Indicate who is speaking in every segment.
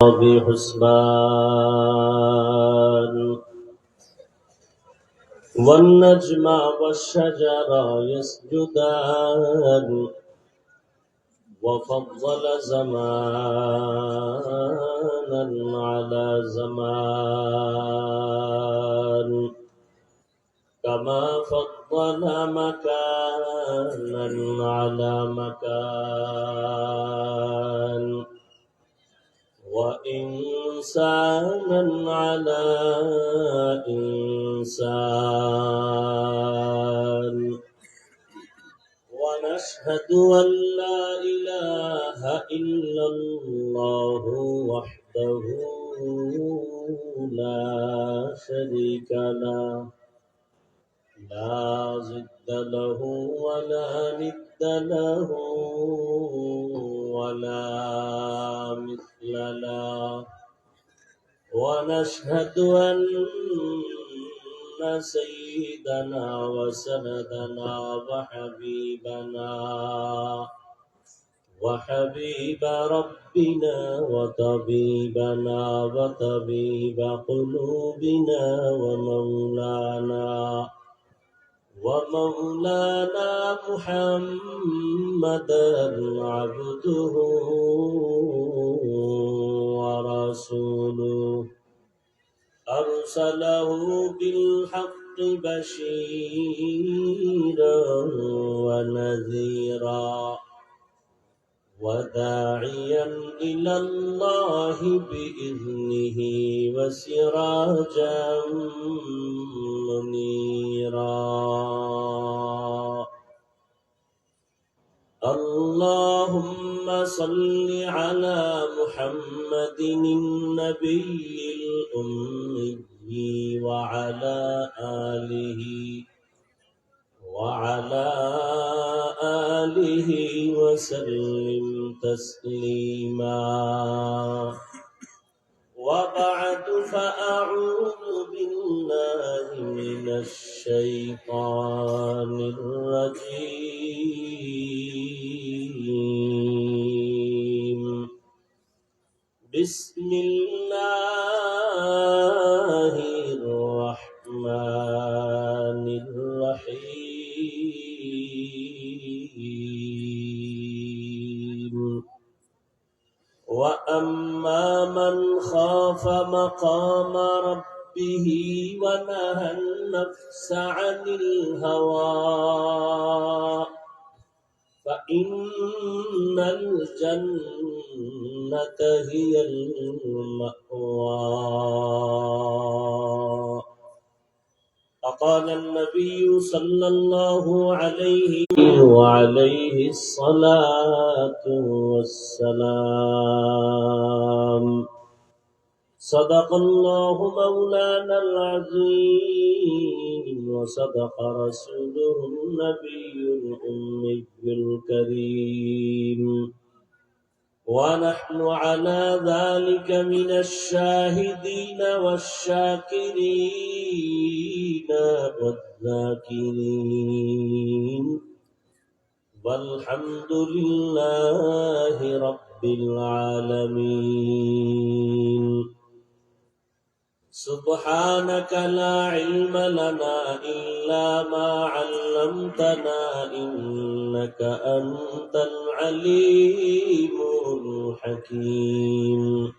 Speaker 1: بحسبان والنجم والشجر يسجدان وفضل زمانا على زمان كما فضل مكانا على مكان وإنسانا على إنسان ونشهد أن لا إله إلا الله وحده لا شريك له لا ضد له ولا ند له ولا مثل له ونشهد أن سيدنا وسندنا وحبيب ربنا وطبيبنا وطبيب قلوبنا ومولانا محمدا عبده ورسوله أرسله بالحق بشيرا ونذيرا وداعيا إلى الله بإذنه وسراجا منيرا اللهم صل على محمد النبي الأمي وعلى آله وسلم تسليما وبعد فأعوذ بالله من الشيطان الرجيم بسم الله الرحمن الرحيم وأما من خاف مقام ربه ونهى النفس عن الهوى فإن الجنة هي المأوى فقال النبي صلى الله عليه الصلاة والسلام صدق الله مولانا العظيم وصدق رسوله النبي الأمي الكريم ونحن على ذلك من الشاهدين والشاكرين والذاكرين والحمد لله رب العالمين سبحانك لا علم لنا إلا ما علمتنا إنك أنت العليم الحكيم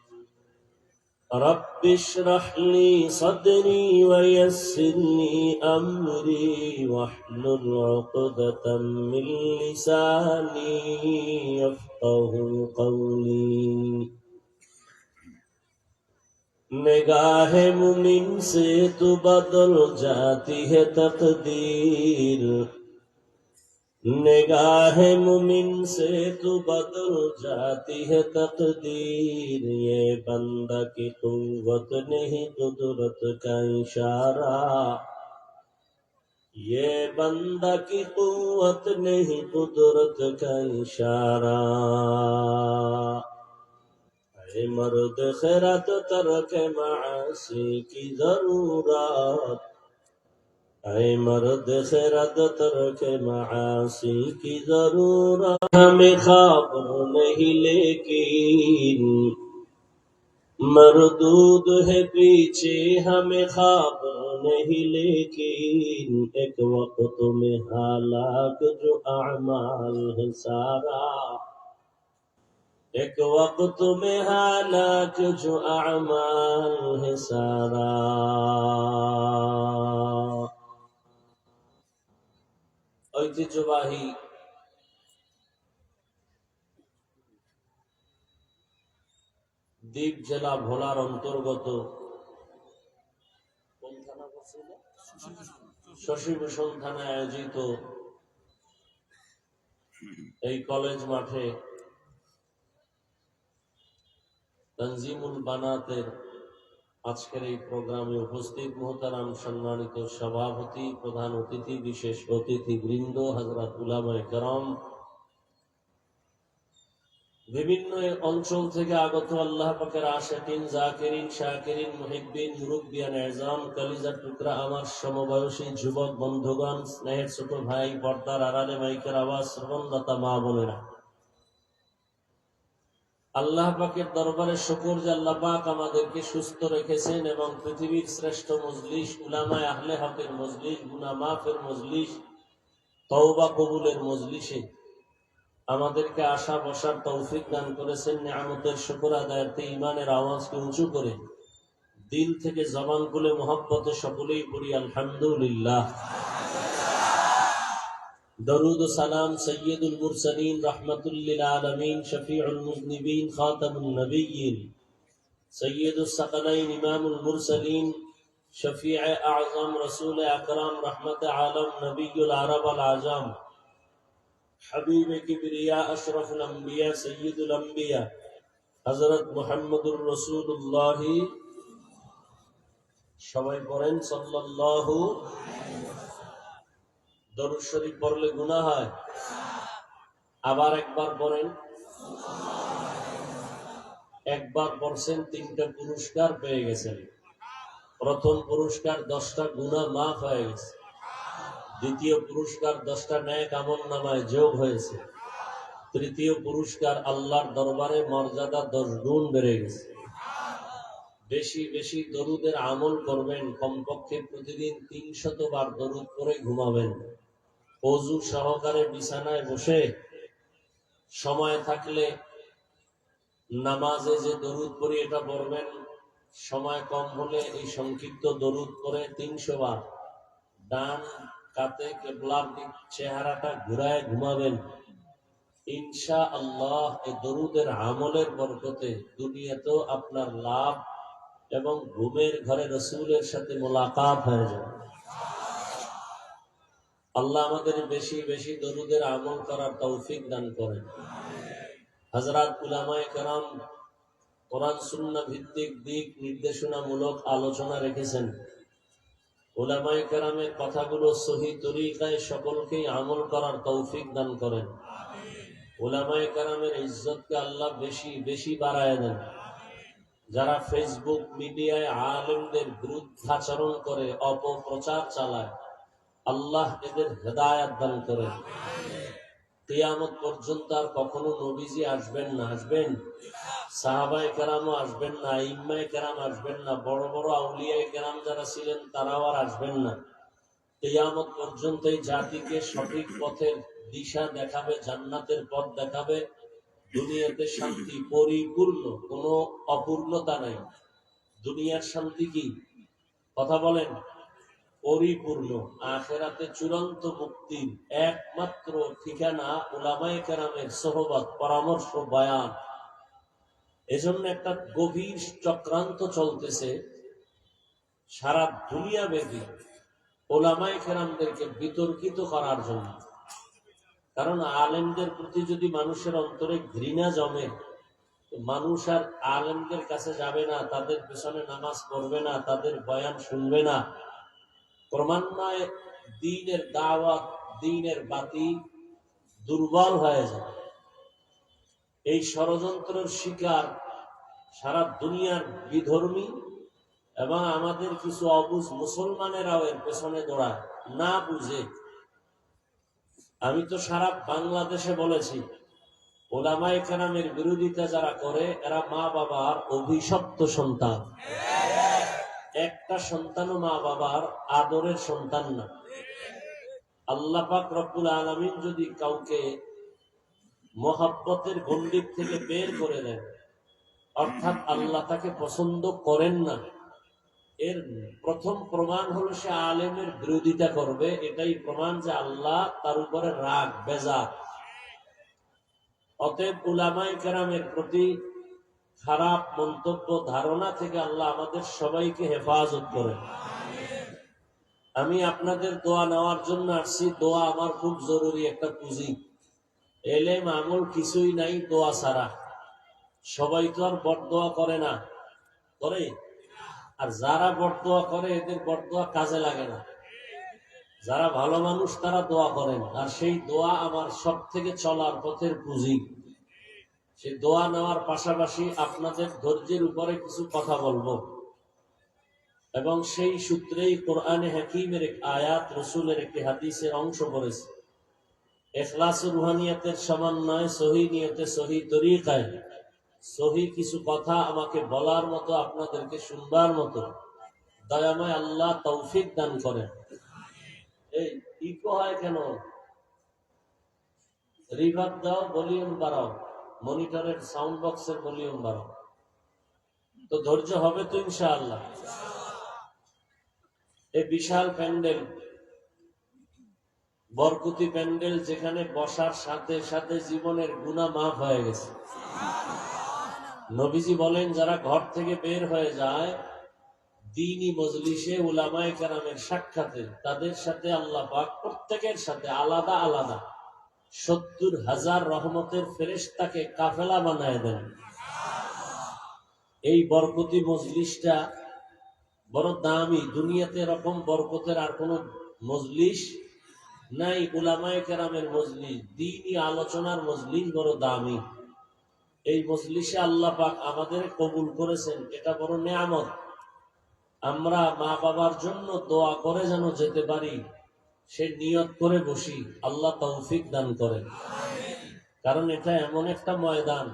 Speaker 1: رب اشرح لي صدري ويسر لي أمري واحلل عقدة من لساني يفقه قولي निगाह मुमिन से तो बदल जाती है तकदीर निगाह मुमिन से तो बदल जाती है तकदीर ये बंदा की कुव्वत नहीं कुदरत का इशारा ये बंदा की कुव्वत नहीं कुदरत का इशारा मर्द खैरत तरक मासी की जरूरत मर्द खैरत तरक मासी की जरूरत हमें ख्वाब नहीं लेकिन मरदूद है पीछे हमें ख्वाब नहीं, लेकिन एक वक्त में हालात जो अमाल है सारा, एक वक्त में हालात जो अमाल है सारा। ঐতিহ্যবাহী দ্বীপ জেলা ভোলার অন্তর্গত শশীভূষণ থানায় আয়োজিত এই কলেজ মাঠে তনজিমুল বানাতের আজকের এই প্রোগ্রামে উপস্থিত মোহতারাম সম্মানিত সভাপতি, প্রধান অতিথি, বিশেষ অতিথি বৃন্দ, হযরত উলামায়ে কেরাম, বিভিন্ন অঞ্চল থেকে আগত আল্লাহ পাকের আশিকিন, জাকিরিন, শাকিরিন, মুহিব্বিন, মুরব্বিয়ান এজাম, কলিজার টুকরা আমার সমবয়সী যুবক বন্ধুগণ, স্নেহের ছোট ভাই, পর্দার আড়ালে মাইকের আওয়াজ শ্রবণদাতা মা বোনেরা, আল্লাহ পাকের দরবারে শুকর যে আল্লাহ পাক আমাদেরকে সুস্থ রেখেছেন এবং পৃথিবীর শ্রেষ্ঠ মজলিস, উলামায়ে আহলে হকের মজলিস, গুনাহ মাফের মজলিস, তওবা কবুলের মজলিসে আমাদেরকে আসা বসার তৌফিক দান করেছেন। নিয়ামতের শুকর আদায়ার্থে ঈমানের আওয়াজকে উঁচু করে দিল থেকে জবান খুলে মহব্বতে সকলেই পড়ি আলহামদুলিল্লাহ। দরুদ ও সালাম সৈয়দুল মুরসালিন, রাহমাতুল লিল আলামিন, শফিউল মুযনিবিন, খাতামুন নবিয়্যিন, সৈয়দুস সাকালাইন, ইমামুল মুরসালিন, শফিয়ে আযম, রাসূল আকরাম, রহমতে আলম, নবিয়ুল আরব আল আজম, হাবিব কিবরিয়া, আশরাফুল আম্বিয়া, সৈয়দুল আম্বিয়া, হযরত মুহাম্মদুর রাসূলুল্লাহ। সবাই পড়েন সাল্লাল্লাহু। দরুদ শরীফ পড়লে গুনাহ হয়, আবার একবার পড়েন। একবার পড়ছেন, 3টা পুরস্কার পেয়ে গেছেন। প্রথম পুরস্কার 10টা গুনাহ মাফ হয়ে গেছে। দ্বিতীয় পুরস্কার 10টা নেক আমল নামায় যোগ হয়েছে। তৃতীয় পুরস্কার আল্লাহর দরবারে মর্যাদা 10 গুণ বেড়ে গেছে। বেশি বেশি দরুদের আমল করবেন, কমপক্ষে প্রতিদিন 300 বার দরুদ পড়ে ঘুমাবেন। ওযু সহকারে বিছানায় বসে সময় থাকলে নামাজে যে দরুদ পড়ি এটা পড়বেন। সময় কম হলে এই সংক্ষিপ্ত দরুদ পড়ে 300 বার ডান কাতে কিবলার দিক চেহারাটা ঘুরায় ঘুমাবেন। ইনশাআল্লাহ এই দরুদের আমলের বরকতে দুনিয়াতেও আপনার লাভ এবং ঘুমের ঘরে রাসূলের সাথে মোলাকাত হয়ে যাবে। আল্লাহ আমাদের বেশি বেশি দরুদের আমল করার তৌফিক দান করেন। হযরত উলামায়ে কেরাম কোরআন সুন্নাহ ভিত্তিক দিক নির্দেশনামূলক আলোচনা রেখেছেন। উলামায়ে কেরামের কথাগুলো সহি তরিকায় সকলকেই আমল করার তৌফিক দান করেন। উলামায়ে কেরামের ইজ্জতকে আল্লাহ বেশি বেশি বাড়ায় দেন। যারা ফেসবুক মিডিয়ায় আলেমদের বিরুদ্ধাচরণ করে অপপ্রচার চালায়, আল্লাহ এদের হেদায়েত দান করেন। কিয়ামত পর্যন্ত আর কখনো নবীজি আসবেন না। আসবেন? সাহাবায়ে কেরামও আসবেন না, আইম্মায়ে কেরাম আসবেন না, বড় বড় আউলিয়ায়ে কেরাম যারা ছিলেন তারাও আর আসবেন না। কিয়ামত পর্যন্ত এই জাতিকে সঠিক পথের দিশা দেখাবে, জান্নাতের পথ দেখাবে। দুনিয়াতে শান্তি পরিপূর্ণ, কোনো অপূর্ণতা নাই। দুনিয়ার শান্তি কি? কথা বলেন। পরিপূর্ণ। আখিরাতে চূড়ান্ত মুক্তির একমাত্র ঠিকানা উলামায়ে কেরামের সোহবত, পরামর্শ, বয়ান। এজন্য একটা গভীর চক্রান্ত চলতেছে সারা দুনিয়া ব্যাপী উলামায়ে কেরামদেরকে বিতর্কিত করার জন্য। কারণ আলেমদের প্রতি যদি মানুষের অন্তরে ঘৃণা জমে, মানুষ আর আলেমদের কাছে যাবে না, তাদের পেছনে নামাজ পড়বে না, তাদের বয়ান শুনবে না। ক্রমান্বয়ে দ্বীনের দাওয়াত, দ্বীনের বাতি দুর্বল হয়ে যাবে। এই ষড়যন্ত্রের শিকার সারা দুনিয়ার বিধর্মী এবং আমাদের কিছু অবুঝ মুসলমানেরাও এর পেছনে দৌড়ায়, না বুঝে। আমি তো সারা বাংলাদেশে বলেছি, উলামায়ে কেরামের বিরোধিতা যারা করে এরা মা বাবার অভিশপ্ত সন্তান। একটা সন্তানও মা বাবার আদরের সন্তান না। আল্লাহ পাক রব্বুল আলামিন যদি কাউকে মহব্বতের গণ্ডি থেকে বের করে দেন, অর্থাৎ আল্লাহ তাকে পছন্দ করেন না, এর প্রথম প্রমাণ হলো সে আলেমের বিরোধিতা করবে। এটাই প্রমাণ যে আল্লাহ তার উপরে রাগ, বেজার। অতএব উলামায়ে কেরামের প্রতি খারাপ মন্তব্য, ধারণা থেকে আল্লাহ আমাদের সবাইকে হেফাজত করেন। আমি আপনাদের দোয়া নেওয়ার জন্য আসছি। দোয়া আমার খুব জরুরি একটা পুঁজি। এলেম আমল কিছুই নাই দোয়া ছাড়া। সবাই তো আর বটদোয়া করে না, করে? আর যারা বটদোয়া করে এদের বটদোয়া কাজে লাগে না। যারা ভালো মানুষ তারা দোয়া করেন, আর সেই দোয়া আমার সব থেকে চলার পথের পুঁজি। সেই দোয়া নেওয়ার পাশাপাশি আপনাদের ধৈর্যের উপরে কিছু কথা বলবো, এবং সেই সূত্রেই কোরআনে হাকিমের এক আয়াত, রসুলের একটি হাদিসের অংশ পড়েছে। ইখলাস ও রুহানিয়াতের সমন্বয়, সহি নিয়তে, সহি তরিকায় সহি কিছু কথা আমাকে বলার মতো, আপনাদেরকে শুনবার মতো দয়াময় আল্লাহ তৌফিক দান করেন। এই ইকো হয় কেন? রিভার্ব দাও, ভলিউম বাড়াও, মনিটরের সাউন্ড বক্সের ভলিউম বাড়াও। তো ধৈর্য হবে তো ইনশাআল্লাহ। এই বিশাল প্যান্ডেল, বরকতি প্যান্ডেল, যেখানে বসার সাথে সাথে জীবনের গুনাহ মাফ হয়ে গেছে। নবীজি বলেন, যারা ঘর থেকে বের হয়ে যায় দ্বীনি মজলিসে, উলামায়ে কেরামের সাক্ষাতে, তাদের সাথে আল্লাহ পাক প্রত্যেকের সাথে আলাদা আলাদা 70,000 রহমতের ফেরেশতাকে কাফেলা বানায় দেন। এই বরকতি মজলিসটা বড় দামি। দুনিয়াতে এরকম বরকতের আর কোন মজলিস নাই। উলামায়ে কেরামের মজলিস, দ্বীনি আলোচনার মজলিস বড় দামি। এই মজলিসে আল্লাহ পাক আমাদের কবুল করেছেন, এটা বড় নেয়ামত। আমরা মা বাবার জন্য দোয়া করে যেন যেতে পারি, সে নিয়ত করে বসি, আল্লাহ তৌফিক দান করেন। কারণ এটা এমন একটা ময়দান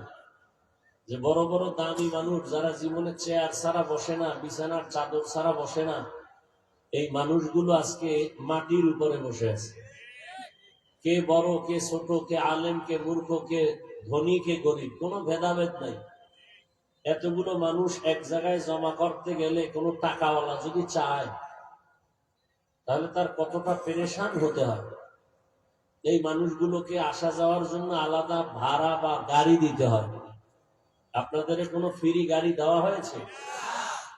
Speaker 1: যে বড় বড় দামি মানুষ, যারা জীবনে চেয়ার ছাড়া বসে না, বিছানার চাদর ছাড়া বসে না, এই মানুষগুলো আজকে মাটির উপরে বসে আছে। কে বড়, কে ছোট, কে আলেম, কে মূর্খ, কে ধনী, কে গরিব, কোনো ভেদাভেদ নাই। এতগুলো মানুষ এক জায়গায় জমা করতে গেলে কোনো টাকাওয়ালা যদি চায়, তাহলে তার কতটা পেরেশান হতে হয়। এই মানুষগুলোকে আসা যাওয়ার জন্য আলাদা ভাড়া বা গাড়ি দিতে হয়। আপনাদের কোনো ফ্রি গাড়ি দেওয়া হয়েছে?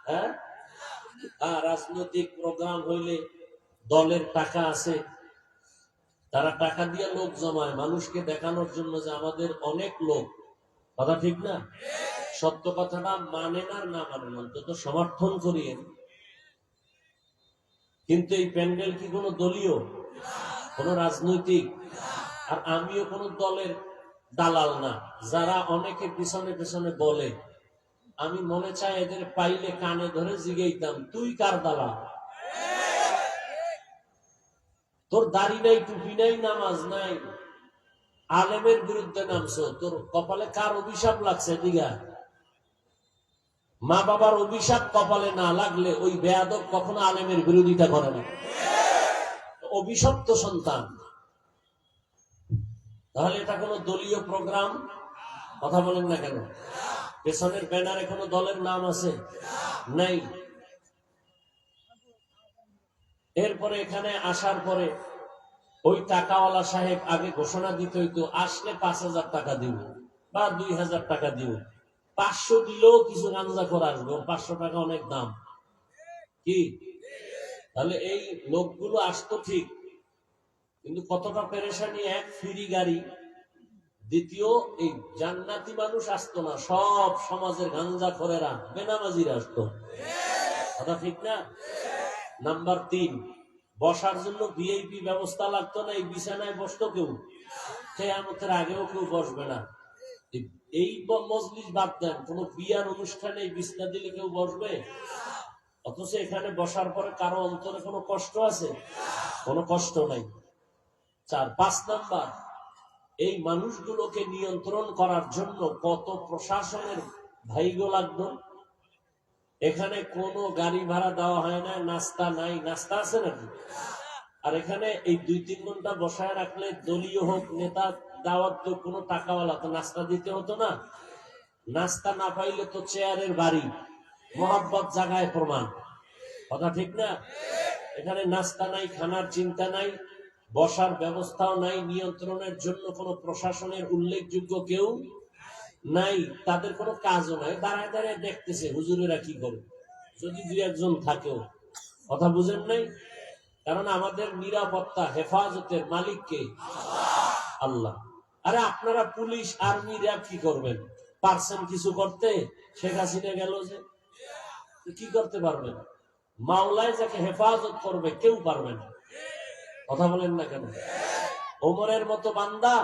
Speaker 1: হ্যাঁ, রাজনৈতিক প্রোগ্রাম হইলে দলের টাকা আছে, তারা টাকা দিয়ে লোক জমায় মানুষকে দেখানোর জন্য যে আমাদের অনেক লোক। কথা ঠিক না? সত্য কথাটা মানেন আর না মানেন, অন্তত সমর্থন করিয়েন। কিন্তু এই প্যান্ডেল কি কোনো দলীয়, কোন রাজনৈতিক? আর আমিও কোন দলের দালাল না। যারা অনেকে পিছনে পিছনে বলে, আমি মনে চাই এদের পাইলে কানে ধরে জিগাইতাম, তুই কার দালাল? তোর দাড়ি নাই, টুপি নাই, নামাজ নাই, আলেমের বিরুদ্ধে নামছো, তোর কপালে কার অভিশাপ লাগছে? দিঘা মা বাবার অভিশাপ কপালে না লাগলে ওই বেয়াদব কখনো আলেমের বিরোধিতা করে না। অভিশপ্ত সন্তান। তাহলে এটা কোনো দলীয় প্রোগ্রাম? কথা বলেন না কেন? পেছনের ব্যানারে কোনো দলের নাম আছে? নাই। এরপরে এখানে আসার পরে ওই টাকাওয়ালা সাহেব আগে ঘোষণা দিতে হইতো, আসলে 5,000 টাকা দিব বা 2,000 টাকা দিব। 500 দিলেও কিছু গাঞ্জা করে আসবে, 500 টাকা অনেক দাম। কি তাহলে এই লোকগুলো আসতো ঠিক, কিন্তু কতটা পেরেশানি! এক, ফ্রি গাড়ি। দ্বিতীয়, এই জান্নাতি মানুষ আসতো না, সব সমাজের গাঞ্জা খোরেরা, বেনামাজিরা আসতো। কথা ঠিক না? নাম্বার 3, বসার জন্য ভিআইপি ব্যবস্থা লাগতো না। এই বিছানায় বসতো কেউ, কিয়ামতের আগেও কেউ বসবে না। এই মজলিস বাদ দেন, কোন বিয়ার অনুষ্ঠানে এই বিছনা দিলে কেউ বসবে? অথচ এখানে বসার পরে কারো অন্তরে কোনো কষ্ট আছে? কোনো কষ্ট নাই। 4, 5 নাম্বার, এই মানুষগুলোকে নিয়ন্ত্রণ করার জন্য কত প্রশাসনের ভাইগো লাগতো। এখানে কোনো গাড়ি ভাড়া দেওয়া হয় না, নাস্তা নাই, নাস্তা আছে নাকি? আর এখানে এই 2-3 ঘন্টা বসায় রাখলে দলীয় হোক, নেতা দাওয়াত হোক, কোনো টাকাওয়ালা তো নাস্তা দিতে হতো না। নাস্তা না পাইলে তো চেয়ারের বাড়ি, মোহাব্বত জাগায় প্রমাণ, কথা ঠিক না? এখানে নাস্তা নাই, খানার চিন্তা নাই, বসার ব্যবস্থাও নাই, নিয়ন্ত্রণের জন্য কোনো প্রশাসনের উল্লেখযোগ্য কেউ নাই, তাদের কোনো কাজও নাই, দাঁড়ায় দাঁড়ায় দেখতেছে হুজুরেরা কি করে, যদি 2-1 জন থাকেও। কথা বুঝেন নাই? কারণ আমাদের নিরাপত্তা হেফাজতের মালিক কে? আল্লাহ। আরে আপনারা পুলিশ, আর্মি, র্যাব কি করবেন? পারছেন কিছু করতে? শেখ হাসিনা গেল যে, কি করতে পারবেন? মাওলায় যাকে হেফাজত করবে কেউ পারবে না। কথা বলেন না কেন? ওমরের মতো বান্দা,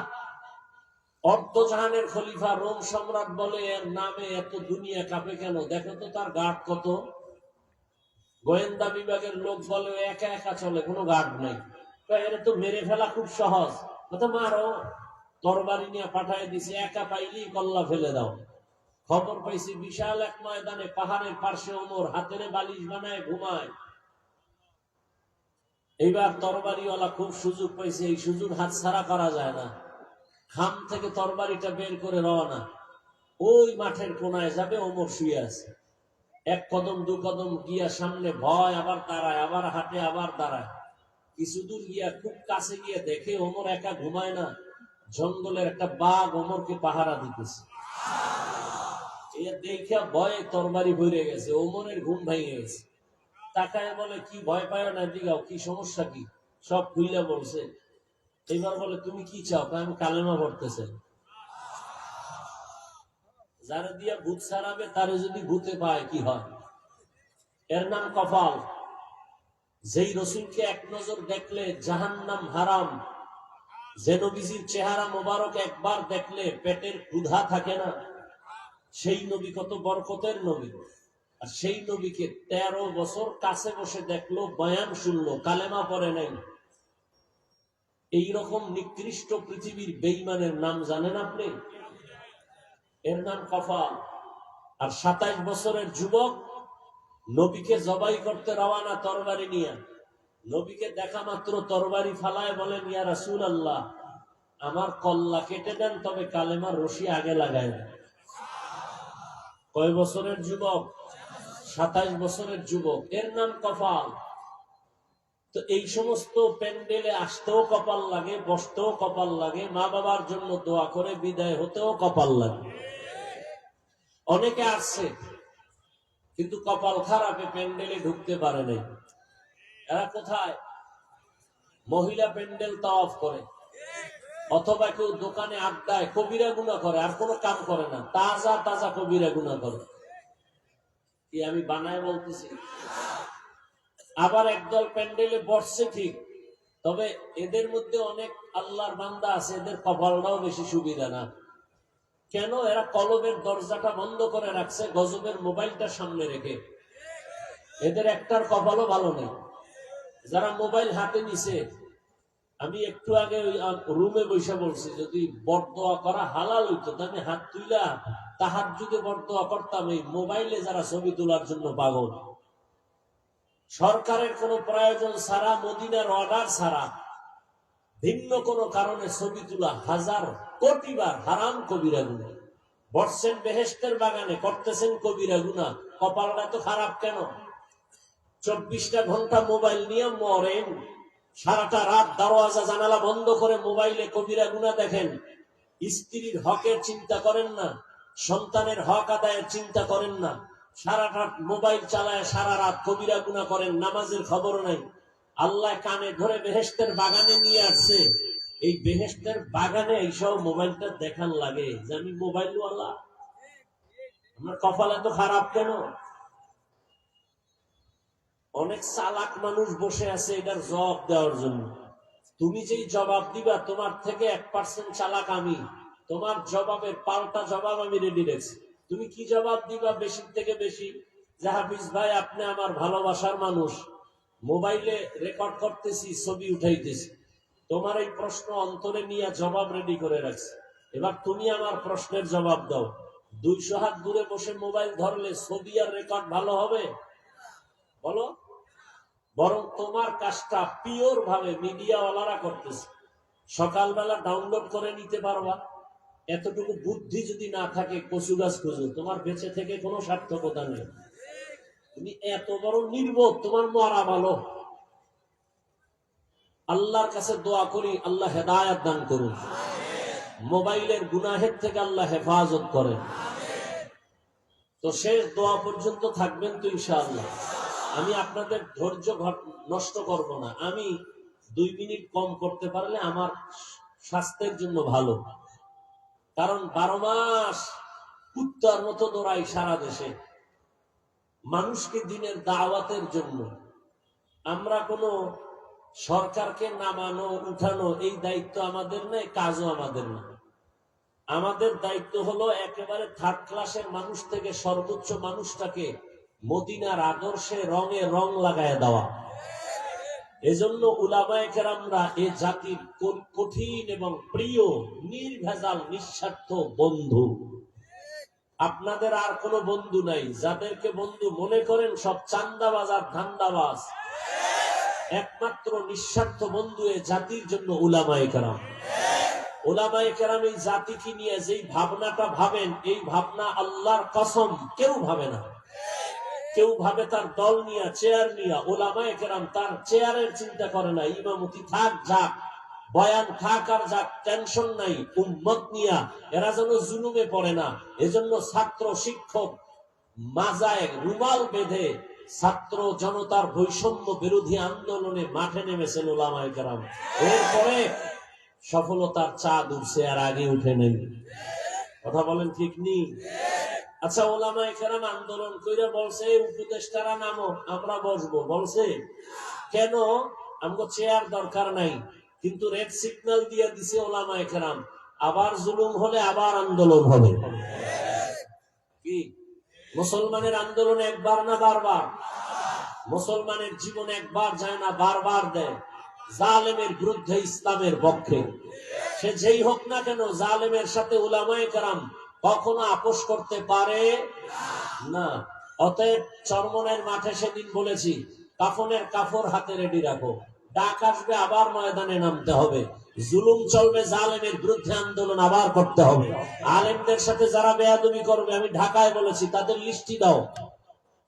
Speaker 1: অর্ধজাহানের খলিফা, রোম সম্রাট বলে, এর নামে এত দুনিয়া কাঁপে কেন? দেখো তো তার গার্ড কত। গোয়েন্দা বিভাগের লোক বলে একা একা চলে, কোনো গার্ড নাই। এর তো মেরে ফেলা খুব সহজ, কথা মারো, তরবারি নিয়ে পাঠায় দিছে, একা পাইলেই কল্লা ফেলে দাও। খবর পাইছি বিশাল এক ময়দানে পাহাড়ের পার্শ্বে ওমর হাতের বালিশ বানায় ঘুমায়। এইবার তরবারিওয়ালা খুব সুযোগ পাইছে, এই সুযোগ হাতছাড়া করা যায় না। খাম থেকে তরবারিটা বের করে রওনা, ওই মাঠের কোনায় যাবে, ওমর শুয়ে আছে। 1 কদম 2 কদম গিয়া সামনে ভয়, আবার দাঁড়ায়, আবার হাঁটে, আবার দাঁড়ায়। কিছু দূর গিয়া খুব কাছে গিয়ে দেখে ওমর একা ঘুমায় না, জঙ্গলের একটা বাঘ ওমরকে পাহারা দিতেছে। দেখে ভয়ে তরবারি ভরে গেছে, ওমরের ঘুম ভেঙে গেছে। তাকায় বলে, কি ভয় পায় না, দিগাও, কি সমস্যা কি? সব খুইলা বলছে। এবার বলে, তুমি কি চাও? আমি কালেমা পড়তেছে। যারা দিয়া ভূত ছাড়াবে, তারে যদি ভূতে পায় কি হয়? এর নাম কপাল। যেই রসুলকে এক নজর দেখলে জাহান্নাম হারাম, যে নবীজির চেহারা মোবারক একবার দেখলে পেটের ক্ষুধা থাকে না, সেই নবী কত বরকতের নবী। আর সেই নবীকে 13 বছর কাছে বসে দেখলো, বয়ান শুনলো, কালেমা পড়ে নাই। এইরকম নিকৃষ্ট পৃথিবীর বেঈমানের নাম জানেন আপনি? এর নাম কফাল। আর 27 বছরের যুবক নবীকে জবাই করতে রওয়ানা তরবারি নিয়ে। নবীকে দেখা মাত্র তরবারি ফালায় বলেন, ইয়া রাসূলুল্লাহ, আমার কল্লা কেটে দেন, তবে কালেমার রশি আগে লাগায় দেন। কয় বছরের যুবক? 27 বছরের যুবক। এর নাম কপাল। তো এই সমস্ত প্যান্ডেলে আসতেও কপাল লাগে, বসতেও কপাল লাগে, মা বাবার জন্য দোয়া করে বিদায় হতেও কপাল লাগে। অনেকে আসছে কিন্তু কপাল খারাপে প্যান্ডেলে ঢুকতে পারে নাই। এরা কোথায়? মহিলা প্যান্ডেল তাওয়াফ করে, অথবা কেউ দোকানে আড্ডায় কবিরা গুনাহ করে, আর কোনো কাম করে না, তাজা তাজা কবিরা গুনাহ করে। কি আমি বানায় বলতেছি? আবার একদল প্যান্ডেলে বসছে ঠিক, তবে এদের মধ্যে অনেক আল্লাহর বান্দা আছে, এদের কপালটাও বেশি সুবিধা না। কেন? এরা কলবের দরজাটা বন্ধ করে রাখছে, গজবের মোবাইলটা সামনে রেখে। এদের একটার কপালও ভালো নেই। যারা মোবাইল হাতে নিছে, আমি একটু আগে ওই রুমে বসে বলছি, যদি বরদোয়া করা হালাল হইতো, তাহলে হাত তুইলা তাহাজ্জুদে বরদোয়া করতাম। এই মোবাইলে যারা ছবি তোলার জন্য পাগল, সরকারের কোনো প্রয়োজন ছাড়া, মদিনার অর্ডার ছাড়া, ভিন্ন কোনো কারণে ছবি তোলা 1000 কোটি বার হারাম, কবিরা গুনাহ। বসছেন বেহেশতের বাগানে, করতেছেন কবিরা গুনাহ। কপালটা তো খারাপ কেন? 24টা ঘন্টা মোবাইল নিয়ে মরেন, সারাটা রাত দরওয়াজা জানালা বন্ধ করে মোবাইলে কবিরা গুনাহ দেখেন। স্ত্রীর হকের চিন্তা করেন না, সন্তানের হক আদায়ের চিন্তা করেন না, সারা রাত মোবাইল চালায় সারা রাত কবিরা গুনাহ করেন, নামাজের খবর নাই। আল্লাহ কানে ধরে বেহেশতের বাগানে নিয়ে আসছে, এই বেহেশতের বাগানে এইসব মোবাইলটা দেখান লাগে যে আমি মোবাইলওয়ালা। আমার কপাল এত খারাপ কেন? অনেক চালাক মানুষ বসে আছে এটার জবাব দেওয়ার জন্য। তুমি যেই জবাব দিবা, তোমার থেকে 1% চালাক আমি। তোমার জবাবের পাল্টা জবাব আমি রেডি রেখেছি। তুমি কি জবাব দিবা? বেশি থেকে বেশি, যে হাফিজ ভাই, আপনি আমার ভালোবাসার মানুষ, মোবাইলে রেকর্ড করতেছি, ছবি উঠাইতেছি, তোমার এই প্রশ্ন অন্তরে নিয়ে জবাব রেডি করে রাখছি। এবার তুমি আমার প্রশ্নের জবাব দাও। 200 হাত দূরে বসে মোবাইল ধরলে ছবি আর রেকর্ড ভালো হবে? বলো। বরং তোমার কাজটা পিওর ভাবে মিডিয়াওয়ালারা করতেছে। সকালবেলা ডাউনলোড করে নিতে পারবা। এতটুকু বুদ্ধি যদি না থাকে, কচু গাছ খুঁজো, তোমার বেঁচে থেকে কোনো সার্থকতা নেই। তুমি এত বড় নির্বোধ, তোমার মরা ভালো। আল্লাহর কাছে দোয়া করি, আল্লাহ হেদায়েত দান করুন। মোবাইলের গুনাহের থেকে আল্লাহ হেফাজত করেন। তো শেষ দোয়া পর্যন্ত থাকবেন তো ইনশাআল্লাহ। আমি আপনাদের ধৈর্য নষ্ট করব না। আমি 2 মিনিট কম করতে পারলে আমার স্বাস্থ্যের জন্য ভালো। কারণ 12 মাস কুত্তার মতো দৌড়াই সারা দেশে মানুষকে দিনের দাওয়াতের জন্য। আমরা কোনো সরকারকে নামানো উঠানো এই দায়িত্ব আমাদের নেই, কাজও আমাদের না। আমাদের দায়িত্ব হলো একেবারে 3rd ক্লাসের মানুষ থেকে সর্বোচ্চ মানুষটাকে মদিনার আদর্শে রঙে রং লাগায় দেওয়া। এজন্য উলামায়ে কেরামরা এ জাতির কঠিন এবং প্রিয় নির্ভেজাল নিঃস্বার্থ বন্ধু। আপনাদের আর কোনো বন্ধু নাই। যাদেরকে বন্ধু মনে করেন সব চান্দাবাজ আর ধান্দাবাজ। একমাত্র নিঃস্বার্থ বন্ধু এ জাতির জন্য উলামায়ে কেরাম। উলামায়ে কেরাম এই জাতিকে নিয়ে যেই ভাবনাটা ভাবেন, এই ভাবনা আল্লাহর কসম কেউ ভাবে না। কেউ ভাবে তার দল নিয়ে, চেয়ার নিয়ে। উলামায়ে কেরাম তার চেয়ারের চিন্তা করে না। ইমামতি থাক যাক, বয়ান থাক আর যাক, টেনশন নাই। উম্মত নিয়া এরা যেন জুলুমে পড়ে না, এজন্য ছাত্র শিক্ষক মাজায় রুমাল বেঁধে ছাত্র জনতার বৈষম্য বিরোধী আন্দোলনে মাঠে নেমেছেন উলামায়ে কেরাম। এরপরে সফলতার চাঁদ উঠছে, আর আগে উঠে নেই। কথা বলেন ঠিক নেই? আচ্ছা, উলামায়ে কেরাম আন্দোলন করে বলছে উপদেষ্টারা নামো, আমরা বসবো। বলছে কেন? আমগো চেয়ার দরকার নাই। কিন্তু রেড সিগন্যাল দিয়ে দিছে উলামায়ে কেরাম, আবার জুলুম হলে আবার আন্দোলন হবে। কি মুসলমানের আন্দোলন একবার না বারবার? মুসলমানের জীবন একবার যায় না, বারবার দেয়। জালেমের বিরুদ্ধে, ইসলামের পক্ষে। সে যেই হোক না কেন, জালেমের সাথে উলামায়ে কেরাম কখনো আপোষ করতে পারে না। অতএব চরমনের মাঠে সেদিন বলেছি, কাফনের কাফর হাতে রেডি রাখো। ডাক আসবে, আবার ময়দানে নামতে হবে। জুলুম চলবে, জালেমের বিরুদ্ধে আন্দোলন আবার করতে হবে। আলেমদের সাথে যারা বেয়াদবি করবে, আমি ঢাকায় বলেছি, তাদের লিস্টি দাও।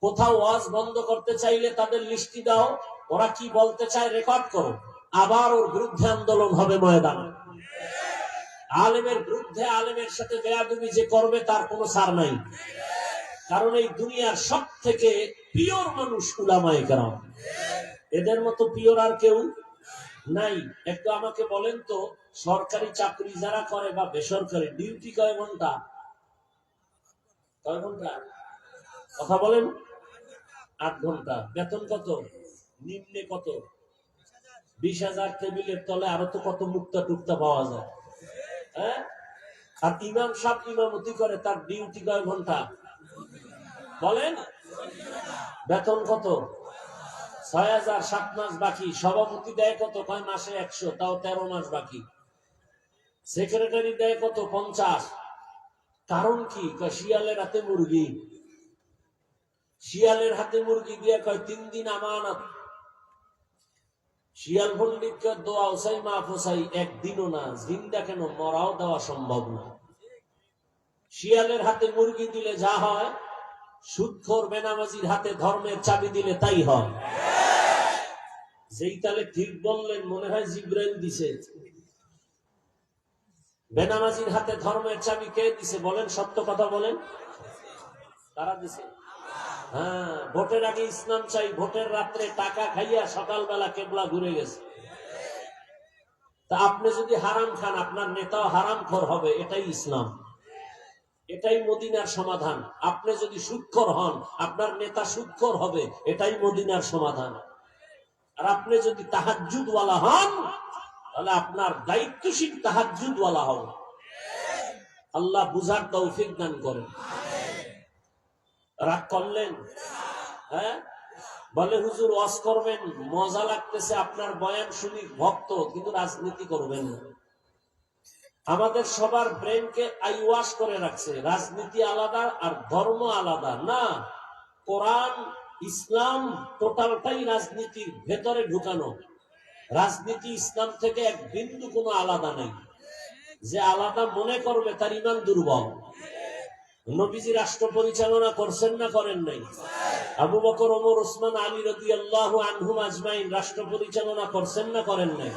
Speaker 1: কোথাও ওয়াজ বন্ধ করতে চাইলে তাদের লিস্টি দাও। ওরা কি বলতে চায় রেকর্ড করো। আবার ওর বিরুদ্ধে আন্দোলন হবে ময়দানে। আলেমের বিরুদ্ধে, আলেমের সাথে বেয়াদবি যে করবে তার কোনো ছাড় নাই। কারণ এই দুনিয়ার সব থেকে পিওর মানুষ উলামায়ে কেরাম। এদের মতো পিওর আর কেউ নাই। একটু আমাকে বলেন তো, সরকারি চাকরি যারা করে বা বেসরকারি, ডিউটি কয় ঘন্টা? কয় ঘন্টা? কথা বলেন। 8 ঘন্টা। বেতন কত? নিম্নে কত? 20,000। টেবিলের তলে আরো তো কত মুক্তা টুক্তা পাওয়া যায়। হ্যাঁ? আর ইমাম সাহেব ইমামতি করে, তার ডিউটি কয় ঘন্টা? বলেন। বেতন কত? 6,000। 7 মাস বাকি। সভাপতি দেয় কত? কয় মাসে 100, তাও 13 মাস বাকি। সেক্রেটারি দেয় কত? 50। কারণ কি? শিয়ালের হাতে মুরগি। শিয়ালের হাতে মুরগি দিয়ে কয় 3 দিন আমানত। শিয়াল পণ্ডিতকে দোয়া ওসাই মা ফোসাই একদিনও না, জিন্দা কেন মরাও দেওয়া সম্ভব না। শিয়ালের হাতে মুরগি দিলে যা হয়, সুদখোর বেনামাজির হাতে ধর্মের চাবি দিলে তাই হয়। যেই তালে ঠিক বললেন, মনে হয় জিব্রাইল দিছে। বেনামাজির হাতে ধর্মের চাবি কে দিছে বলেন? সত্য কথা বলেন। তারা দিছে। হ্যাঁ, ভোটের আগে ইসলাম চাই, ভোটের রাত্রে টাকা খাইয়া সকালবেলা কেবলা ঘুরে গেছে। তা আপনি যদি হারাম খান, আপনার নেতাও হারামখোর হবে। এটাই ইসলাম, এটাই মদিনার সমাধান। আপনি যদি সুদখোর হন, আপনার নেতা সুদখোর হবে। এটাই মদিনার সমাধান। আর আপনি যদি তাহাজ্জুদওয়ালা হন, তাহলে আপনার দায়িত্বশীল তাহাজ্জুদওয়ালা হবে। আল্লাহ বুঝার তৌফিক দান করেন। রাগ করলেন? হ্যাঁ, বলে হুজুর ওয়াজ করবেন, মজা লাগতেছে, আপনার বয়ান শুনি, ভক্ত, কিন্তু রাজনীতি করবেন না। আমাদের সবার ব্রেনকে আইওয়াশ করে রাখছে, রাজনীতি আলাদা আর ধর্ম আলাদা না। কোরআন ইসলাম টোটালটাই রাজনীতির ভেতরে ঢুকানো। রাজনীতি ইসলাম থেকে এক বিন্দু কোনো আলাদা নাই। যে আলাদা মনে করবে তার ইমান দুর্বল। নবীজি রাষ্ট্র পরিচালনা করছেন না করেন নাই? আবু বকর, ওমর, ওসমান, আলী রাদিয়াল্লাহু আনহুম আজমাইন রাষ্ট্র পরিচালনা করছেন না করেন নাই?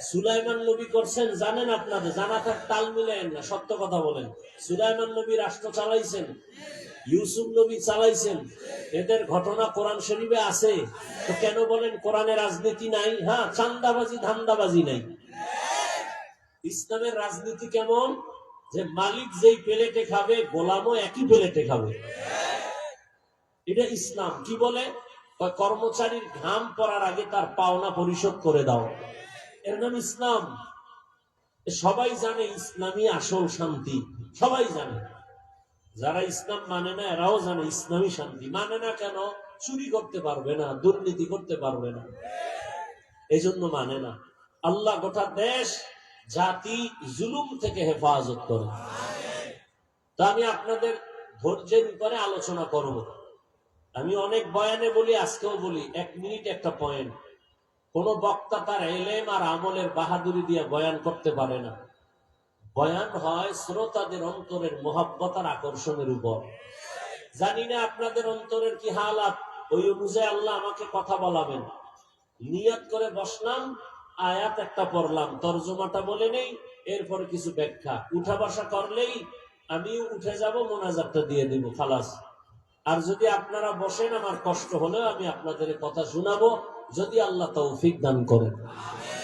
Speaker 1: সুলাইমান নবী করছেন, জানেন? আপনাদের জানা থাক, তাল মিলেন না, সত্য কথা বলেন। সুলাইমান নবী রাষ্ট্র চালাইছেন, ইউসুফ নবী চালাইছেন, এদের ঘটনা কোরআন শরীফে আছে। তো কেন বলেন কোরআনে রাজনীতি নাই? হ্যাঁ, চান্দাবাজি ধান্দাবাজি নাই। ইসলামের রাজনীতি কেমন? যে মালিক যেই প্লেটে খাবে, গোলামও একই প্লেটে খাবে। এটা ইসলাম। কি বলে? কর্মচারীর ঘাম পড়ার আগে তার পাওনা পরিশোধ করে দাও। এর নাম ইসলাম। সবাই জানে ইসলামই আসল শান্তি, সবাই জানে। যারা ইসলাম মানে না এরাও জানে ইসলামী শান্তি। মানে না কেন? চুরি করতে পারবে না, দুর্নীতি করতে পারবে না, এই জন্য মানে না। আল্লাহ গোটা দেশ জাতি জুলুম থেকে হেফাজত করে। তা আমি আপনাদের ধৈর্যের উপরে আলোচনা করব। আমি অনেক বয়ানে বলি, আজকেও বলি, 1 মিনিট একটা পয়েন্ট। কোন বক্তা তার এলেম আর আমলের বাহাদুরি দিয়ে বয়ান করতে পারে না। বয়ান হয় শ্রোতাদের অন্তরের মোহাব্বত আর আকর্ষণের উপর। জানি না আপনাদের অন্তরের কি হালাত, ওই অনুযায়ী আল্লাহ আমাকে কথা বলাবেন। নিয়ত করে বসলাম, আয়াত একটা পড়লাম, তরজমাটা বলে নেই, এরপরে কিছু ব্যাখ্যা, উঠা বসা করলেই আমিও উঠে যাব, মোনাজাতটা দিয়ে দিব, খালাস। আর যদি আপনারা বসেন, আমার কষ্ট হলেও আমি আপনাদের কথা শোনাবো, যদি আল্লাহ তৌফিক দান করেন।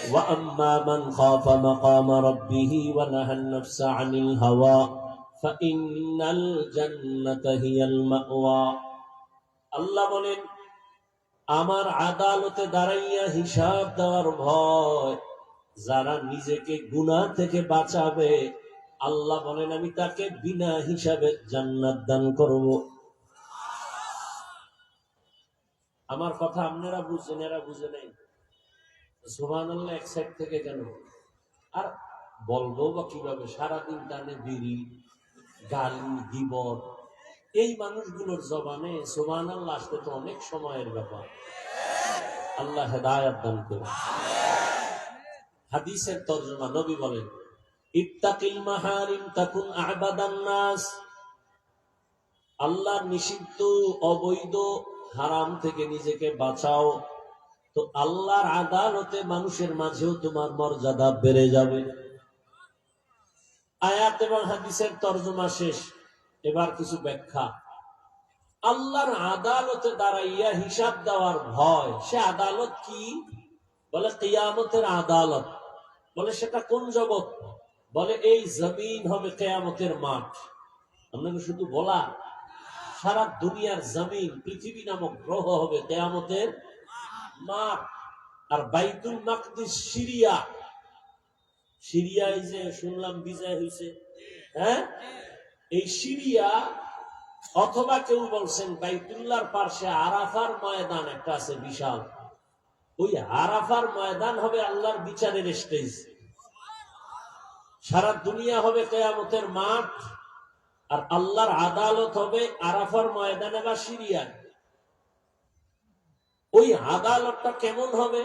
Speaker 1: ওয়া আম্মা মান খাফা মাকাম রাব্বিহি ওয়া নাহান নাফসা আনিল হাওয়া ফাইন্নাল জান্নাতা হিয়াল মাওয়া। আল্লাহ বলেন, আমার আদালতে দাঁড়াইয়া হিসাব দেওয়ার ভয় যারা নিজেকে গুনাহ থেকে বাঁচাবে, আল্লাহ বলেন আমি তাকে বিনা হিসাবে জান্নাত দান করব। আমার কথা আপনারা বুঝছেন, এরা বুঝে নাই। সুবহানাল্লাহ এক সাইড থেকে কেন? আর বলবো বা কিভাবে? সারাদিন টানে বিড়ি, গালি, গীবত, এই মানুষগুলোর জবানে সুবহানাল্লাহ আসতে তো অনেক সময়ের ব্যাপার। আল্লাহ হেদায়েত দান করুন। হাদিসের তরজমা, নবী বলেন, ইত্তাকিল মাহারিম তাকুন আবাদান নাস। আল্লাহর নিষিদ্ধ, অবৈধ, হারাম থেকে নিজেকে বাঁচাও, তো আল্লাহর আদালতে মানুষের মাঝেও তোমার মর্যাদা বেড়ে যাবে। আয়াত এবং হাদিসের তরজমা শেষ। এবার কিছু ব্যাখ্যা। আল্লাহর আদালতে দাঁড়াইয়া হিসাব দেওয়ার ভয়, সে আদালত কি? বলে কিয়ামতের আদালত। বলে সেটা কোন জগৎ? বলে এই জমিন হবে কিয়ামতের মাঠ। আপনাকে শুধু বলা, সারা দুনিয়ার জমিন, পৃথিবী নামক গ্রহ হবে কিয়ামতের মাঠ। আর বাইতুল মাকদিস সিরিয়া, সিরিয়ায় যে শুনলাম বিজয় হয়েছে, হ্যাঁ, এই সিরিয়া, অথবা কেউ বলছেন বাইতুল্লাহর পাশে আরাফার ময়দান একটা আছে বিশাল, ওই আরাফার ময়দান হবে আল্লাহর বিচারের স্টেজ। সারা দুনিয়া হবে কিয়ামতের মাঠ, আর আল্লাহর আদালত হবে আরাফার ময়দানে বা সিরিয়ায়। ওই আদালতটা কেমন হবে?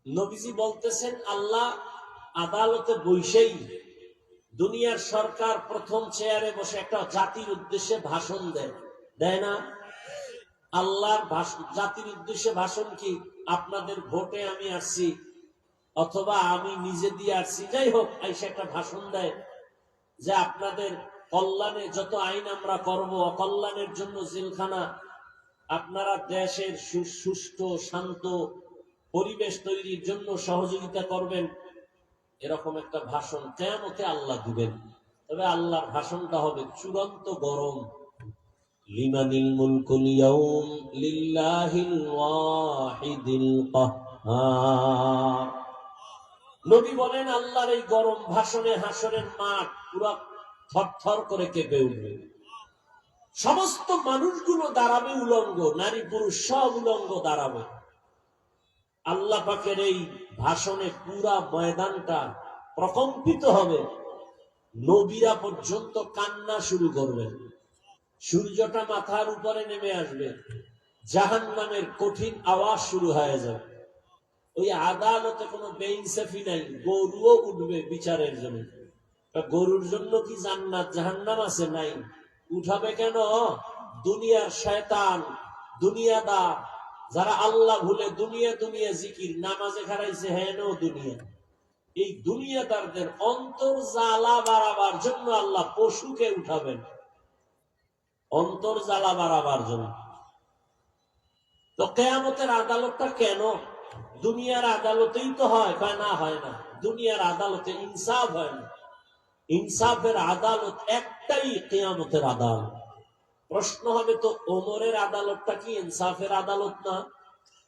Speaker 1: নবীজি বলতেছেন, আল্লাহ আদালতে বসেই দুনিয়ার সরকার প্রথম চেয়ারে বসে একটা জাতির উদ্দেশ্যে ভাষণ দেয়, দেয় না? আল্লাহর জাতির উদ্দেশ্যে ভাষণ কি? আপনাদের ভোটে আমি আসছি, অথবা আমি নিজে দিয়ে আসছি, যাই হোক, আইসা একটা ভাষণ দেয় যে আপনাদের কল্যাণে যত আইন আমরা করব, অকল্যাণের জন্য জেলখানা, আপনারা দেশের সুষ্ঠু শান্ত পরিবেশ তৈরির জন্য সহযোগিতা করবেন। এরকম একটা ভাষণ কিয়ামতে আল্লাহ দিবেন। তবে আল্লাহর ভাষণটা হবে চূড়ান্ত গরম। লিমানিল মুলকুল ইয়াউম লিল্লাহিল ওয়াহিদিল কাহ্হার। নবী বলেন, আল্লাহর এই গরম ভাষণে হাসরের মাঠ পুরো থরথর করে কেঁপে উঠবে। সমস্ত মানুষগুলো দাঁড়াবে উলঙ্গ, নারী পুরুষ সব উলঙ্গ দাঁড়াবে। আল্লাহ পাকের এই ভাষণে পুরা ময়দানটা প্রকম্পিত হবে। নবীরা পর্যন্ত কান্না শুরু করবেন। সূর্যটা মাথার উপরে নেমে আসবে, জাহান্নামের কঠিন আওয়াজ শুরু হয়ে যাবে। ওই আদালতে কোনো বেইনসাফি নাই, গরুও উঠবে বিচারের জন্য। গরুর জন্য কি জান্নাত জাহান্নাম আছে? নাই। উঠাবে কেন? দুনিয়ার শয়তান, দুনিয়াদার, যারা আল্লাহ ভুলে দুনিয়া দুনিয়া জিকির নামাজে খারাইছে, হেন দুনিয়া। এই দুনিয়াদারদের অন্তর জ্বালা বাড়াবার জন্য আল্লাহ পশুকে উঠাবেন, অন্তর জ্বালা বাড়াবার জন্য। তো কিয়ামতের আদালতটা কেন? দুনিয়ার আদালতেই তো হয়? না, হয় না। দুনিয়ার আদালতে ইনসাফ হয় না। ইনসাফের আদালত একটাই, কিয়ামতের আদালত। প্রশ্ন হবে, তো ওমরের আদালতটা কি ইনসাফের আদালত না?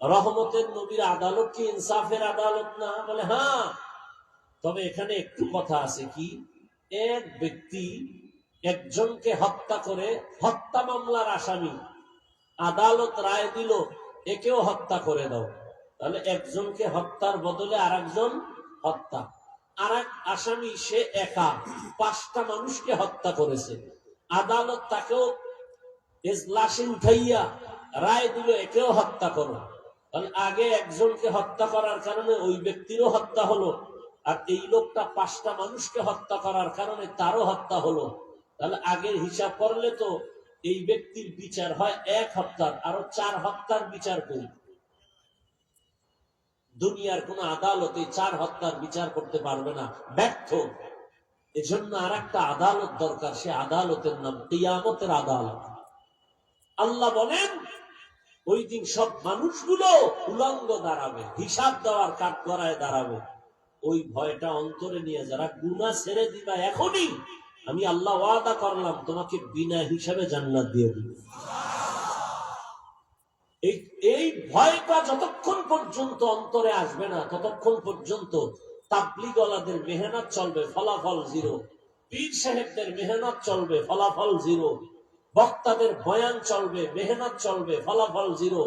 Speaker 1: রহমতের নবীর আদালত কি ইনসাফের আদালত না? বলে হ্যাঁ। তবে এখানে একটু কথা আছে, কি এক ব্যক্তি একজনকে হত্যা করে, হত্যা মামলার আসামি, আদালত রায় দিল একেও হত্যা করে দাও, তাহলে একজনকে হত্যার বদলে আরেকজন হত্যা। আর এক আসামি, সে একা 5টা মানুষকে হত্যা করেছে, আদালত তাকেও এজলাসে উঠাইয়া রায় দিল একেও হত্যা করো। তাহলে আগে একজনকে হত্যা করার কারণে ওই ব্যক্তিরও হত্যা হলো, আর এই লোকটা 5টা মানুষকে হত্যা করার কারণে তারও হত্যা হলো। তাহলে আগের হিসাব করলে তো এই ব্যক্তির বিচার হয় 1 হত্যার, আরো 4 হত্যার বিচার করি। দুনিয়ার কোন আদালতে 4 হত্যার বিচার করতে পারবে না, ব্যর্থ। এজন্য আর একটা আদালত দরকার, সে আদালতের নাম কিয়ামতের আদালত। আল্লাহ বলেন ওই দিন সব মানুষগুলো উলঙ্গ দাঁড়াবে, হিসাব দেওয়ার কাঠগড়ায় দাঁড়াবে। ওই ভয়টা অন্তরে নিয়ে যারা গুনাহ ছেড়ে দিবা এখনই, আমি আল্লাহ ওয়াদা করলাম তোমাকে বিনা হিসাবে জান্নাত দিয়ে দিব। এই ভয়টা যতক্ষণ পর্যন্ত অন্তরে আসবে না, ততক্ষণ পর্যন্ত তাবলীগওয়ালাদের মেহনত চলবে, ফলাফল জিরো। পীর সাহেবদের মেহনত চলবে, ফলাফল জিরো। বক্তাদের বয়ান চলবে, মেহনত চলবে, ফলাফল জিরো।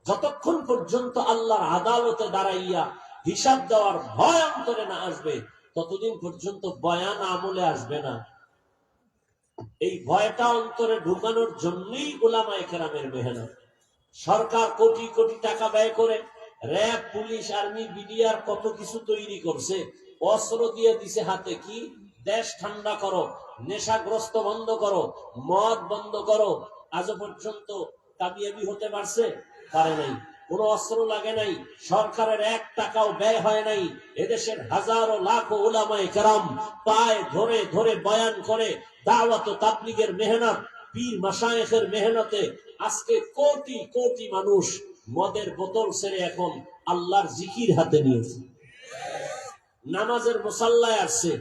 Speaker 1: যতক্ষণ পর্যন্ত আল্লাহর আদালতে দাঁড়াইয়া হিসাব দেওয়ার ভয় অন্তরে না আসবে, ততদিন পর্যন্ত বয়ান আমলে আসবে না। এই ভয়টা অন্তরে ঢুকানোর জন্যই উলামায়ে কেরামের মেহনত। সরকার কোটি কোটি টাকা ব্যয় করে র‍্যাব, পুলিশ, আর্মি, বিডিআর কত কিছু তৈরি করছে, অস্ত্র দিয়ে দিছে হাতে, কি দেশ ঠান্ডা করো, নেশাগ্রস্ত বন্ধ করো, মদ বন্ধ করো। আজও পর্যন্ত কামিয়াবি হতে পারছে? পারে নাই। কোন অস্ত্র লাগে নাই, সরকারের 1 টাকাও ব্যয় হয় নাই। এদেশের হাজারো লাখো উলামায়ে কেরাম পায়ে ধরে ধরে বয়ান করে, দাওয়াত ও তাবলীগের মেহনত, পীর মাশায়েখের মেহনতে আজকে কোটি কোটি মানুষ মদের বোতল ছেড়ে এখন আল্লাহর জিকির হাতে নিয়েছে, নামাজের মুসাল্লায় আসছে।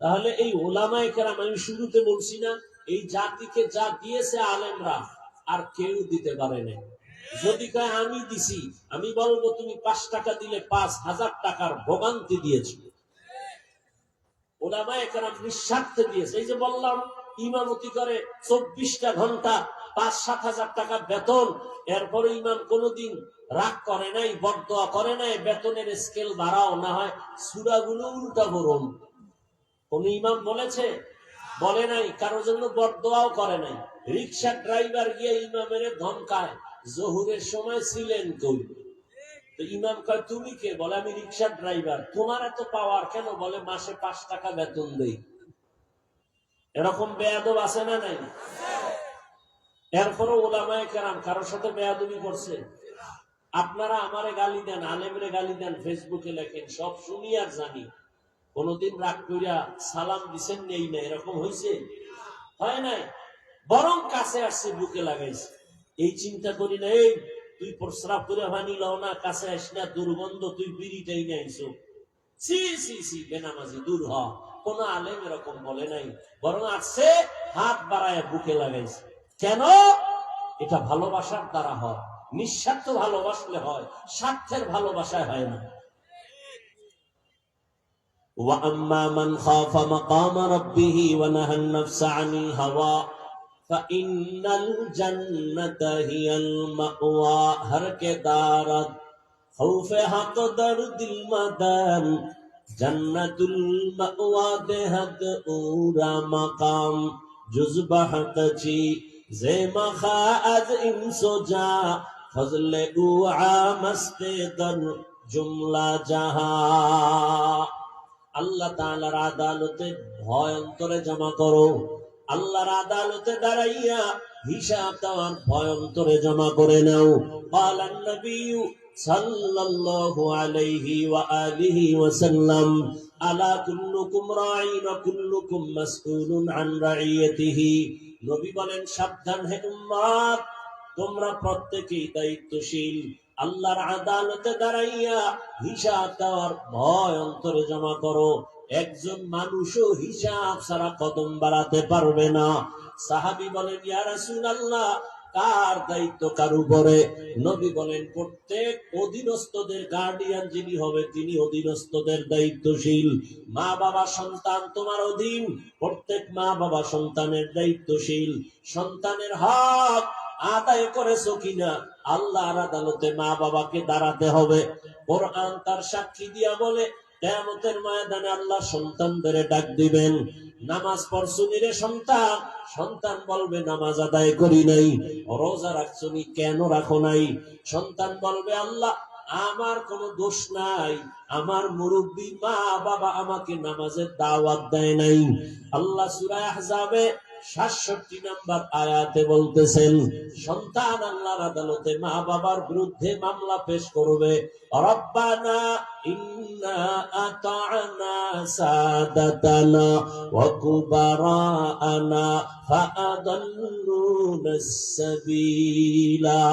Speaker 1: তাহলে এই উলামায়ে কেরাম, আমি শুরুতে বলছি না, এই জাতিকে যা দিয়েছে আলেমরা, আর কেউ দিতে পারে না। যদি কয় আমি দিছি, আমি বলবো তুমি 5 টাকা দিলে 5,000 টাকার ভোগান্তি দিয়েছো। উলামায়ে কেরাম নিঃস্বার্থে দিয়েছে। এই যে বললাম, ইমামতি করে 24টা ঘন্টা, 5-7 হাজার টাকা বেতন, এরপরে ইমাম কোনদিন রাগ করে নাই, বদদোয়া করে নাই, বেতনের স্কেল বাড়াও, না হয় সূরাগুলো উল্টা পড়ুন। কোন ইমাম বলেছে? বলে নাই। কারোর জন্য বদদোয়াও করে নাই। রিকশা ড্রাইভার গিয়ে ইমামের ধমকায়, জোহরের সময় ছিলেন কই? তো ইমাম কয় তুমি কে? বলে আমি রিকশা ড্রাইভার। তোমার এত পাওয়ার কেন? বলে মাসে 5 টাকা বেতন দেই। এরকম বেয়াদব আছে না নাই? এরপরও উলামায়ে কেরাম কারোর সাথে বেয়াদবি করছে? আপনারা আমারে গালি দেন, আলেমরে গালি দেন, ফেসবুকে লেখেন, সব শুনি আর জানি। কোনদিন রাগ কইরা সালাম দিছেন নেই না, এরকম হয়েছে? হয় নাই। বরং কাছে আসছে, বুকে লাগাইছে। এই চিন্তা করি না, এই তুই প্রস্রাব করে পানি লও না, কাছে আস না, দুর্গন্ধ, তুই বিড়িটাই নাইছো, সি সি সি, বেনামাজি, দূর হ। কোন আলেম এরকম বলে নাই, বরং আসছে হাত বাড়ায় বুকে লাগাইছে। কেন? এটা ভালোবাসার দ্বারা হয়, নিঃস্বার্থ ভালোবাসলে হয়, স্বার্থের ভালোবাসায় হয় না। وَأَمَّا مَنْ خَافَ مَقَامَ رَبِّهِ وَنَهَى النَّفْسَ عَنِ الْهَوَى ফাইন্নাল জান্নাতা হিয়াল মাওয়া হর কে দারাত খৌফে হক দরদিল মাদান জান্নাতুল মাওয়া দেহাত উরা মাকাম জুজবা হকচি জে মখা আজ ইনসোজা ফজলে উআ মস্তে দর জুমলা জাহা। আল্লাহ তাআলার আদালতে ভয় অন্তরে জমা করো, আল্লাহর আদালতে দাঁড়াইয়া হিসাব দেওয়ার ভয় অন্তরে জমা করে নাও। ক্বালান নবিয়্যু সাল্লাল্লাহু আলাইহি ওয়া আলিহি ওয়াসাল্লাম আলা কুল্লুকুম রাঈন ওয়া কুল্লুকুম মাসউলুন আন রাইয়াতিহি। নবী বলেন, সাবধান হে উম্মত, তোমরা প্রত্যেকেই দায়িত্বশীল। আল্লাহর আদালতে দাঁড়াইয়া হিসাব দেওয়ার ভয় অন্তরে জমা করো। একজন মানুষও হিসাব ছাড়া কদম বাড়াতে পারবে না। সাহাবী বলেন, ইয়া রাসূলুল্লাহ, কার দায়িত্ব কার উপরে? নবী বলেন, প্রত্যেক অধীনস্থদের গার্ডিয়ান যিনি হবে তিনি অধীনস্থদের দায়িত্বশীল। মা বাবা সন্তান তোমার অধীন, প্রত্যেক মা বাবা সন্তানের দায়িত্বশীল। সন্তানের হক আদায় করেছো কিনা আল্লাহর আদালতে মা বাবাকে দাঁড়াতে হবে। কোরআন তার সাক্ষী দিয়া বলে, কিয়ামতের ময়দানে আল্লাহ সন্তানদের ডাক দিবেন, নামাজ পড়ছুনি রে সন্তান? সন্তান বলবে, নামাজ আদায় করি নাই। রোজা রাখছুনি, কেন রাখো নাই? সন্তান বলবে, আল্লাহ আমার কোনো দোষ নাই, আমার মুরব্বী মা বাবা আমাকে নামাজের দাওয়াত দেয় নাই। আল্লাহ সূরা আহজাবে ৬৭ নম্বর আয়াতে বলতেছেন, সন্তান আল্লাহর আদালতে মা বাবার বিরুদ্ধে মামলা পেশ করবে। রব্বানা ইন্না আতা'না সাদাতানা ওয়া কুবারানা ফাআদাল্লুনাস সাবিলা।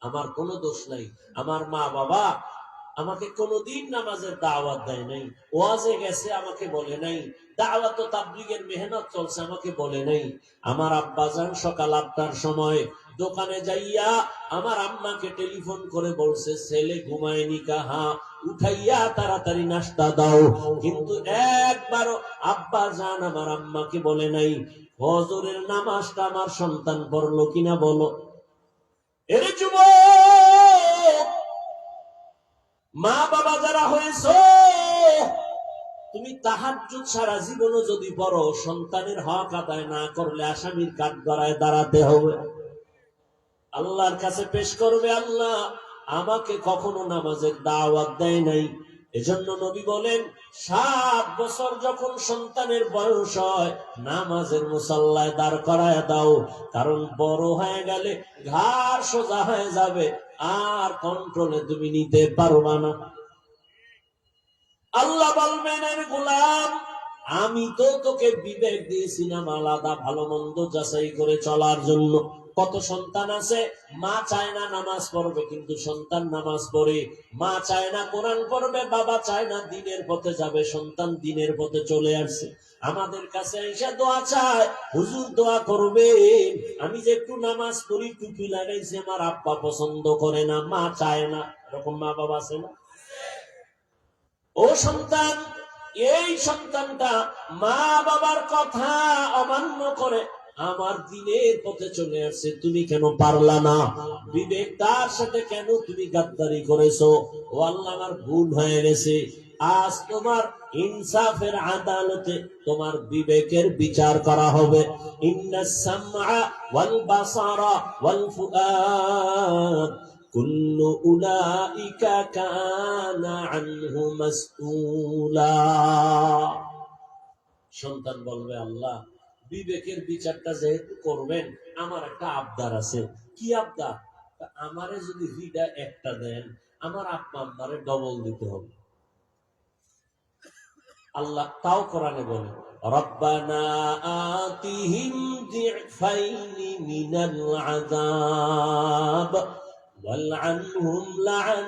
Speaker 1: আমার কোনো দোষ নাই, আমার মা বাবা আমাকে কোনদিন নামাজের দাওয়াত দেয় নাই, ওয়াজে গেছে আমাকে বলে নাই, দাওয়াত ও তাবলীগের মেহনত চলছে আমাকে বলে নাই। আমার আব্বাজান সকাল ৮টার সময় দোকানে যাইয়া আমার আম্মাকে টেলিফোন করে বলছে, ছেলে ঘুমায়নি কাহা, উঠাইয়া তাড়াতাড়ি নাস্তা দাও। কিন্তু একবারও আব্বাজান আমার আম্মাকে বলে নাই, ফজরের নামাজটা আমার সন্তান পড়লো কিনা বলো। এর যুবক, মা বাবা যারা হয়েছ, তুমি তাহাজ্জুদ সারা জীবনও যদি পড়ো, সন্তানের হক আদায় না করলে আসামির কাঠগড়ায় দাঁড়াতে হবে, আল্লাহর কাছে পেশ করবে, আল্লাহ আমাকে কখনো নামাজের দাওয়াত দেয় নাই। এজন্য নবী বলেন, ৭ বছর যখন সন্তানের বয়স হয় নামাজের মুসাল্লায় দাঁড় করায় দাও, কারণ বড় হয়ে গেলে ঘাড় সোজা হয়ে যাবে, আর কন্ট্রোলে তুমি নিতে পারবা না। আল্লাহ বলবেন, এর গোলাম, আমি তো তোকে বিবেক দিয়েছিলাম আলাদা ভালো মন্দ যাচাই করে চলার জন্য। কত সন্তান আছে, মা চায় না নামাজ পড়বে কিন্তু সন্তান নামাজ পড়ে, মা চায় না কোরআন পড়বে, বাবা চায় না দিনের পথে যাবে, সন্তান দিনের পথে চলে আসছে। আমাদের কাছে এসে দোয়া চায়, হুজুর দোয়া করবে, আমি যে একটু নামাজ পড়ি, টুপি লাগাইছি, আমার আব্বা পছন্দ করে না, মা চায় না। এরকম মা বাবা আছে না? ও সন্তান, এই সন্তানটা মা বাবার কথা অমান্য করে আমার দিনের পথে চলে আসছে, তুমি কেন পারলা না? বিবেক তার সাথে কেন তুমি গাদ্দারি করেছো? ও আল্লাহ, আমার ভুল হয়ে গেছে, আজ তোমার ইনসাফের আদালতে তোমার বিবেকের বিচার করা হবে। ইন্নাস সামআ ওয়াল বাসারা ওয়াল ফুআদ কুল্লু উলাইকা কানা আনহু মাসউলা। সন্তান বলবে, আল্লাহ বিবেকের বিচারটা যেহেতু করবেন, আমার একটা আবদার আছে। কি আবদার? আমারে যদি ভিডা একটা দেন, আমার আব্বা আম্মারে ডবল দিতে হবে। আল্লাহ তাও কোরআনে বলে, রব্বানা আতিহিম যিফাইনি মিনাল আযাব ওয়ালআনহুম লা'আন